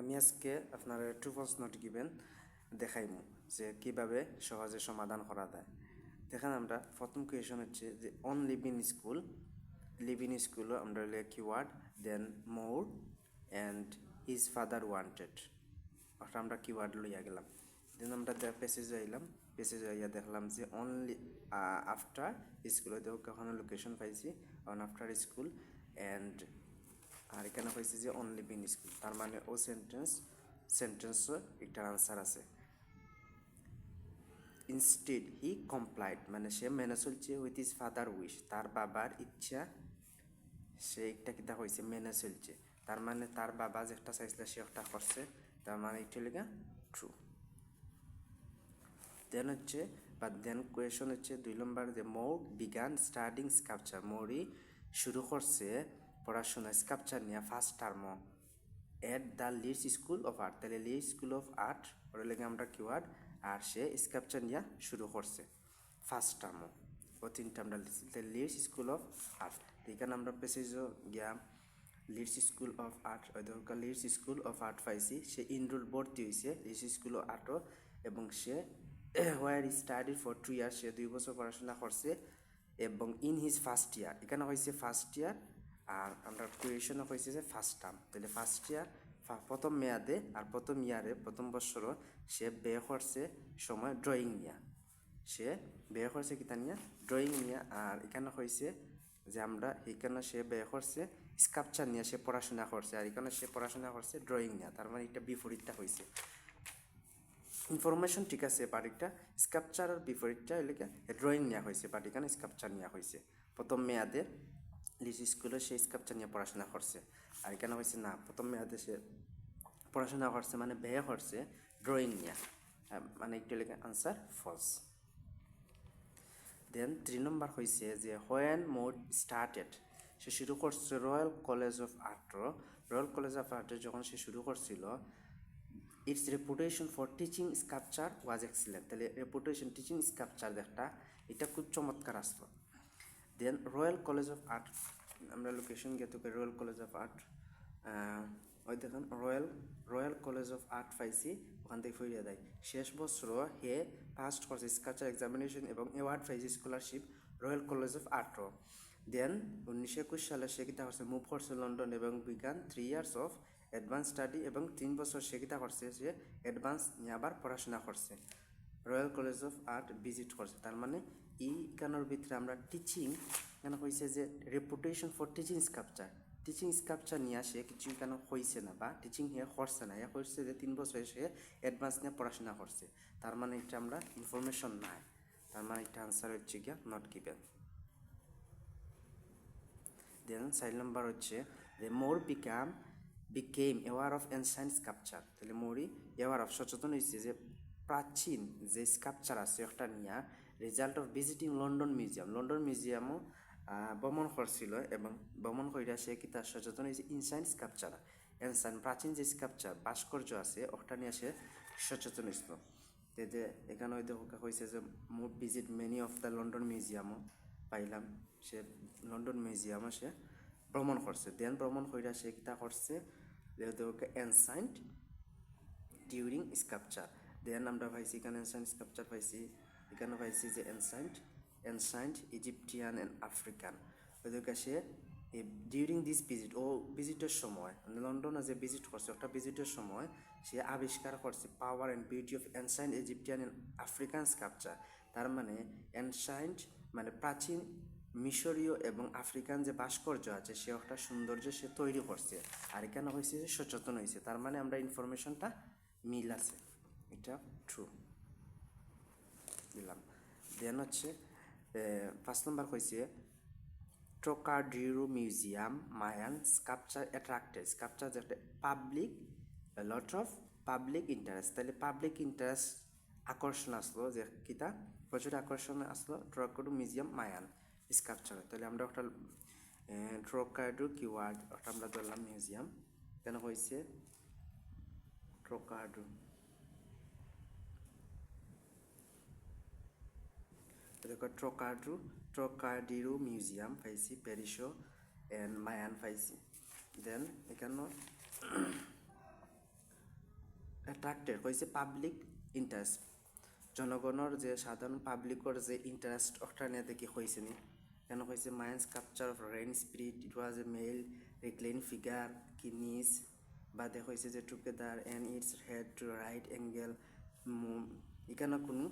আমি আজকে আপনারা ট্রু ফলস নট গিভেন দেখাইমু যে কিভাবে সহজে সমাধান করা যায়। দেখেন আমরা প্রথম কোয়েশন হচ্ছে যে অন লিভ ইন স্কুল আমরা keyword then more and his father wanted ওটা আমরা কিওয়ার্ড লইয়া গেলাম। দেন আমরা পেসেজে আইলাম, পেসেজে আইয়া দেখলাম যে অনলি আফটার স্কুল হয়তো কখনো লোকেশন পাইছি অন আফটার স্কুল অ্যান্ড আর এখানে হয়েছে যে অনলি বিন স্কুল, তার মানে ও সেন্টেন্সও একটার আনসার আছে। ইনস্টেড হি কমপ্লাইড মানে সে মেনে চলছে উইথ ইজ ফাদার উইশ, তার বাবার ইচ্ছা সে একটা কিতা হয়েছে মেনে চলছে, তার মানে তার বাবা যে একটা চাইছিল সে একটা করছে, তার মানে এটা লেগা ট্রু। দেন হচ্ছে বা দেন কোয়েশন হচ্ছে 2 নম্বর যে মৌ বিগান স্টাডিং স্কাল্পচার, মৌরি শুরু করছে পড়াশোনা স্কাল্পচার নিয়ে first term at the Leeds school of art, তাহলে লিডস স্কুল অফ আর্ট ওর লেগে আমরা কিওয়ার্ড আর সে স্কাল্পচার নিয়ে শুরু করছে ফার্স্ট টার্ম ও 3টা আমরা লিখছি, তাহলে লিডস স্কুল অফ আর্ট। এখানে আমরা পেসেজও গিয়া লিডস স্কুল অফ আর্ট ওই দরকার লিডস স্কুল অফ আর্ট পাইছি, সে ইনরোল ভর্তি হয়েছে লিডস স্কুল অফ আর্টও এবং সে হোয়ার স্টাডি ফর 2 ইয়ার্স, সে 2 বছর পড়াশোনা করছে এবং ইন হিজ ফার্স্ট ইয়ার এখানে হয়েছে ফার্স্ট ইয়ার আর আমরা কোয়েশনও হয়েছে যে ফার্স্ট টার্ম, তাহলে ফার্স্ট ইয়ার প্রথম মেয়াদে আর প্রথম ইয়ারে প্রথম বছরও সে ব্যয় করছে সময় ড্রয়িং নিয়ে, সে ব্যয় করছে কিতা নিয়ে ড্রয়িং নিয়ে। আর এখানে হয়েছে যে আমরা এখানে সে ব্যয় করছে স্কাল্পচার নিয়ে সে পড়াশোনা করছে আর এখানে সে পড়াশোনা করছে ড্রয়িং নিয়ে, তার মানে এটা বিপরীতটা হয়েছে। ইনফরমেশন ঠিক আছে বাট এটা স্কাল্পচারের বিপরীতটা এলাকা ড্রয়িং নেওয়া হয়েছে বাট এখানে স্কাল্পচার নেওয়া হয়েছে। প্রথম মেয়াদে লিডস স্কুলে সে স্কাল্পচার নিয়ে পড়াশোনা করছে আর এখানে হয়েছে না প্রথম মেয়াদে সে পড়াশোনা করছে মানে ব্যয় করছে ড্রয়িং নিয়ে, মানে একটু লেখা আনসার ফলস। দেন 3 নম্বর হয়েছে যে হোয়েন মোড স্টার্টেড, সে শুরু করছে royal college of art, royal college of আর্টে যখন সে শুরু করছিল its reputation for teaching sculpture was excellent, তাহলে রেপুটেশন টিচিং স্কাল্পচার একটা এটা খুব চমৎকার আসলো। Then royal college of art আমরা লোকেশন গিয়ে তোকে রয়্যাল কলেজ অফ আর্ট ওই দেখুন রয়্যাল কলেজ অফ আর্ট পাইছি, ওখান থেকে ফিরিয়ে দেয়। শেষ বছর হে পাস্ট করছে স্কাল্পচার এক্সামিনেশন এবং অ্যাওয়ার্ড পাইছে স্কলারশিপ রয়্যাল কলেজ অফ আর্টও। দেন 1921 সালে সে কিতা করছে মুভ করছে লন্ডন এবং বিজ্ঞান 3 ইয়ার্স অফ অ্যাডভান্স স্টাডি এবং 3 বছর সে কিতা করছে সে অ্যাডভান্স নিয়ে আবার পড়াশোনা করছে royal college of art visit করছে, তার মানে এই কানোর ভিতরে আমরা টিচিং কেন হয়েছে যে রেপুটেশন ফর টিচিং স্কাল্পচার নিয়ে সে কিছু কেন হয়েছে না বা টিচিং হে করছে না, ইয়া করছে যে 3 বছর সে অ্যাডভান্স নিয়ে পড়াশোনা করছে, তার মানে এটা আমরা ইনফরমেশন নাই, তার মানে এটা আনসার হচ্ছে গিয়া নট গিভেন। দেন 4 নম্বর হচ্ছে যে মোর বিকেম অ্যাওয়ার অফ এনশাইন্ট স্কাল্পচার, তাহলে মোরই অ্যাওয়ার অফ সচেতন হয়েছে যে প্রাচীন যে স্কাল্পচার আছে একটা নিয়ে রেজাল্ট অফ ভিজিটিং লন্ডন মিউজিয়ামও ভ্রমণ করছিল এবং ভ্রমণ করিয়া সে কি তার সচেতন হয়েছে ইনশাইন্ট স্কাল্পচার প্রাচীন যে স্কাল্পচার ভাস্কর্য আছে ওটা নিয়ে সে সচেতন হয়েছিল। যে এখানে হয়েছে যে more visit many of the London মিউজিয়ামও পাইলাম, সে লন্ডন মিউজিয়ামও সে ভ্রমণ করছে। দেন ভ্রমণ করিয়া সে কিতা করছে এনশাইন্ট ডিউরিং স্কাল্পচার, দেন আমরা পাইছি এখানে এনশাইন্ট স্কাল্পচার পাইছি, এখানে পাইছি যে এনশাইন্ট ইজিপ্টিয়ান অ্যান্ড আফ্রিকান, ওদেরকে সে ডিউরিং দিস ভিজিট ও ভিজিটের সময় লন্ডনে যে ভিজিট করছে ওটা ভিজিটের সময় সে আবিষ্কার করছে power and beauty of ancient Egyptian and African sculpture, তার মানে এনশাইন্ট মানে প্রাচীন মিশরীয় এবং আফ্রিকান যে ভাস্কর্য আছে সে একটা সৌন্দর্য সে তৈরি করছে আর এখানে হয়েছে যে সচেতন হয়েছে, তার মানে আমরা ইনফরমেশনটা মিল আছে, এটা ট্রু দিলাম। দেন হচ্ছে 5 নম্বর হয়েছে Trocadero museum Mayan sculpture attracted, sculpture যে একটা লট অফ পাবলিক ইন্টারেস্ট, তাহলে পাবলিক ইন্টারেস্ট আকর্ষণ আসলো যে কিতা প্রচুর আকর্ষণ আসলো ট্রোকাডিরো মিউজিয়াম মায়ান স্কাল্পচার, তাহলে আমরা একটা ট্রোকাডিরো কিওয়ার্ড ওটা আমরা ধরলাম মিউজিয়াম কেন হয়েছে ট্রোকাডিরো, দেখো ট্রোকাডিরো মিউজিয়াম পাইছি প্যারিসও অ্যান্ড মায়ান পাইছি। দেন এখানে অ্যাট্রাক্টেড হয়েছে পাবলিক ইন্টারেস্ট, জনগণের যে সাধারণ পাবলিকর যে ইন্টারেস্ট ওটা নিয়ে দেখি হয়েছে নি কেন হয়েছে Mayan sculpture of rain spirit, it was a male recline figure কিনিস বাদে হয়েছে যে together and its head to right angle. এখানে কোনো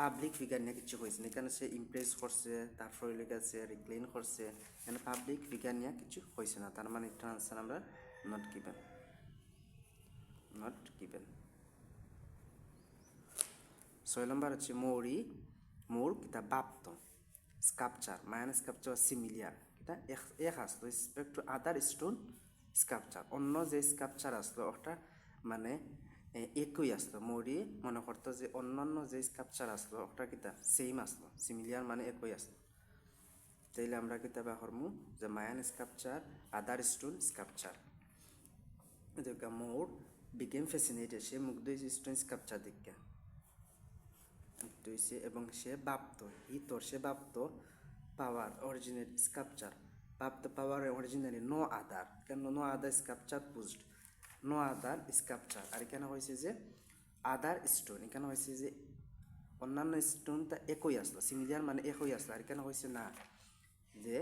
পাবলিক ফিগার নিয়ে কিছু হয়েছে না, এখানে সে ইমপ্রেস করছে তারপরে লেগেছে রিক্লাইন করছে, এখানে পাবলিক ফিগার নিয়ে কিছু হয়েছে না, তার মানে একটা আনসার আমরা নট গিভেন, নট গিভেন। 6 নম্বর হচ্ছে মৌরি মোর কিতা বাপ্ত স্কাপচার মায়ান স্কাপচার সিমিলিয়ার কিতা এক আসলো respect to other stone sculpture, অন্য যে স্কাপচার আসলো ওটা মানে একই আসলো। মৌরি মনে করতো যে অন্যান্য যে স্কাপচার আসলো ওটা কিতা সেম আসলো, সিমিলিয়ার মানে একই আসলো। তাইলে আমরা কিতা হরমু যে মায়ান স্কাপচার আদার স্টোন স্কাপচার। মোর বিকেম ফ্যাসিনেটেড, সে মুগ্ধ হয়েছে স্টোন স্কাপচার দেখে হয়েছে এবং সে বাপ্ত সে বাপ্ত পাওয়ার অরিজিনাল স্কাপচার, বাপ্ত পাওয়ার অরিজিনালি নো আদার, কেন no other sculpture পুজড, no other sculpture. আর এখানে হয়েছে যে আদার স্টোন, এখানে হয়েছে যে অন্যান্য স্টোনটা একই আসলো, সিমিলিয়ার মানে একই আসলো, আর এখানে হয়েছে না যে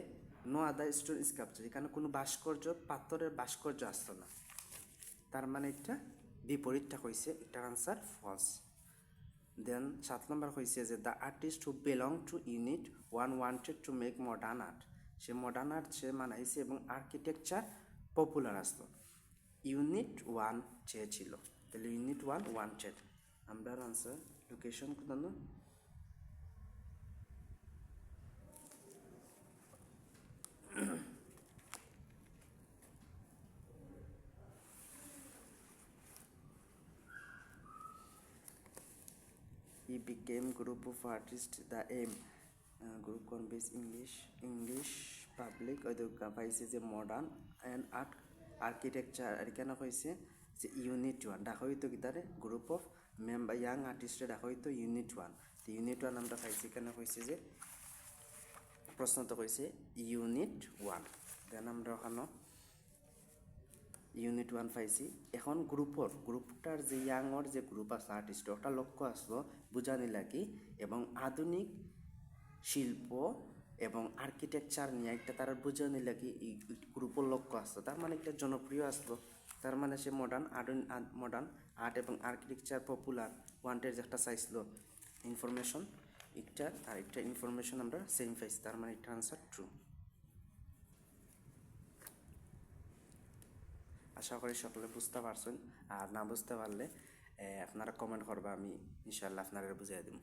নো আদার স্টোন স্কাপচার, এখানে কোনো ভাস্কর্য পাথরের ভাস্কর্য আসলো না, তার মানে এটা বিপরীতটা হয়েছে, এটার আনসার ফলস। দেন 7 নম্বর হয়েছে যে the artist who belong to unit 1 wanted to make modern art, সে মডার্ন আর্ট সে বানাইছে এবং আর্কিটেকচার পপুলার আসলো। ইউনিট 1 চেয়েছিল, তাহলে ইউনিট 1 ওয়ান্টেড, আমরা আনসার লোকেশন কোথাও he became group of artists the aim group conveys English public ওইদিকে পাইছে যে মডার্ন অ্যান্ড আর্ট আর্কিটেকচার, আর এখানে হয়েছে যে ইউনিট 1 দেখা হইতো কি তারে গ্রুপ অফ মেম্বার ইয়াং আর্টিস্টে দেখা হইতো ইউনিট 1, তো ইউনিট 1 আমরা পাইছি, এখানে হয়েছে যে প্রশ্ন তো হয়েছে ইউনিট 1। দেন আমরা ওখানে ইউনিট 1 পাইছি। এখন গ্রুপটার যে ইয়াংর যে গ্রুপ আছে আর্টিস্ট ওটা লক্ষ্য আসলো বুঝানি লাগি এবং আধুনিক শিল্প এবং আর্কিটেকচার নিয়ে একটা তারা বুঝানি লাগি এই গ্রুপের লক্ষ্য আসলো, তার মানে একটা জনপ্রিয় আসলো, তার মানে সে মডার্ন আর্ট এবং আর্কিটেকচার পপুলার ওয়ান্টেড একটা চাইছিল ইনফরমেশন, একটা আর একটা ইনফরমেশন আমরা সেম পাইছি, তার মানে এটা আনসার ট্রু। আশা করি সকলে বুঝতে পারছেন, আর না বুঝতে পারলে আপনারা কমেন্ট করবে, আমি ইনশাআল্লাহ আপনারা বুঝিয়ে দেব।